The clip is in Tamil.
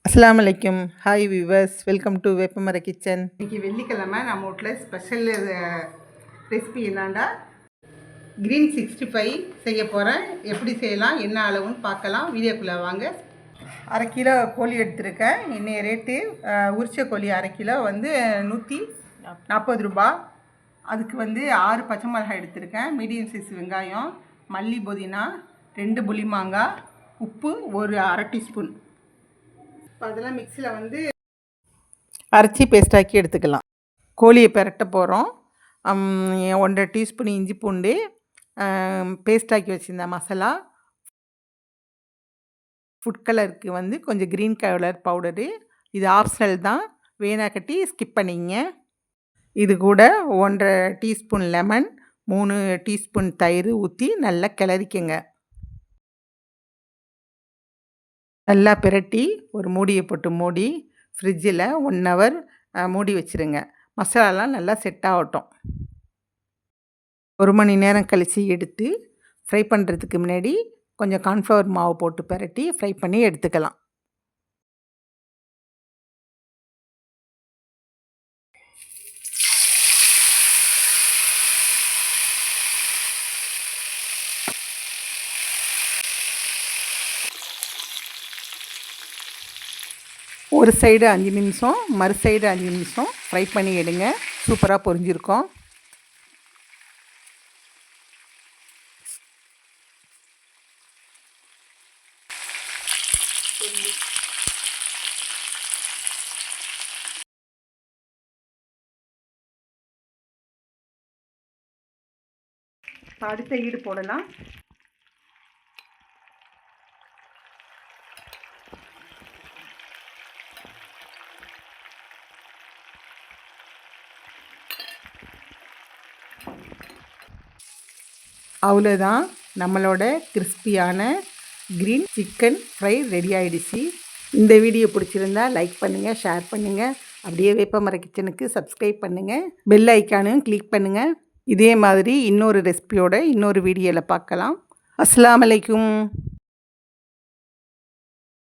அஸ்ஸலாமு அலைக்கும். ஹாய் வியூவர்ஸ், வெல்கம் டு வேப்பமர கிச்சன். இன்றைக்கி வெள்ளிக்கிழமை நம்ம வீட்டில் ஸ்பெஷல் ரெசிபி என்னாண்டா க்ரீன் 65 செய்ய போகிறேன். எப்படி செய்யலாம், என்ன அளவுன்னு பார்க்கலாம். வீடியோக்குள்ளே வாங்க. அரை கிலோ கோழி எடுத்திருக்கேன். இன்னைய ரேட்டு உரிச்ச கோழி அரை கிலோ வந்து 140 ரூபா. அதுக்கு வந்து 6 பச்சை மிளகாய் எடுத்திருக்கேன், மீடியம் சைஸ் வெங்காயம், மல்லி புதினா, 2 புளி மாங்காய், உப்பு ஒரு அரை டீஸ்பூன். இப்போ அதெல்லாம் மிக்சியில் வந்து அரைச்சி பேஸ்டாக்கி எடுத்துக்கலாம். கோழியை பெரட்ட போகிறோம். 1.5 டீஸ்பூன் இஞ்சி பூண்டு பேஸ்டாக்கி வச்சுருந்த மசாலா, ஃபுட் கலருக்கு வந்து கொஞ்சம் க்ரீன் கலர் பவுடரு, இது ஆப்ஷனல் தான், வேணா கட்டி ஸ்கிப் பண்ணிங்க. இது கூட 1.5 டீஸ்பூன் லெமன், 3 டீஸ்பூன் தயிர் ஊற்றி நல்லா கிளறிக்கங்க. நல்லா பிரட்டி ஒரு மூடியை போட்டு மூடி ஃப்ரிட்ஜில் 1 ஹவர் மூடி வச்சுருங்க. மசாலாலாம் நல்லா செட் ஆகட்டும். 1 மணி நேரம் கழித்து எடுத்து ஃப்ரை பண்ணுறதுக்கு முன்னாடி கொஞ்சம் கார்ன்ஃப்ளவர் மாவு போட்டு பிரட்டி ஃப்ரை பண்ணி எடுத்துக்கலாம். ஒரு சைடு 5 நிமிஷம், மறு சைடு 5 நிமிஷம் ஃப்ரை பண்ணி எடுங்க. சூப்பராக பொரிஞ்சிருக்கும். அடுத்த ஈடு போடலாம். அவ்வளோதான், நம்மளோட கிறிஸ்பியான க்ரீன் சிக்கன் ஃப்ரை ரெடி ஆகிடுச்சு. இந்த வீடியோ பிடிச்சிருந்தா லைக் பண்ணுங்கள், ஷேர் பண்ணுங்கள். அப்படியே வேப்பமர கிச்சனுக்கு சப்ஸ்கிரைப் பண்ணுங்கள், பெல் ஐக்கானையும் கிளிக் பண்ணுங்கள். இதே மாதிரி இன்னொரு ரெசிபியோட இன்னொரு வீடியோவில் பார்க்கலாம். அஸ்ஸலாமு அலைக்கும்.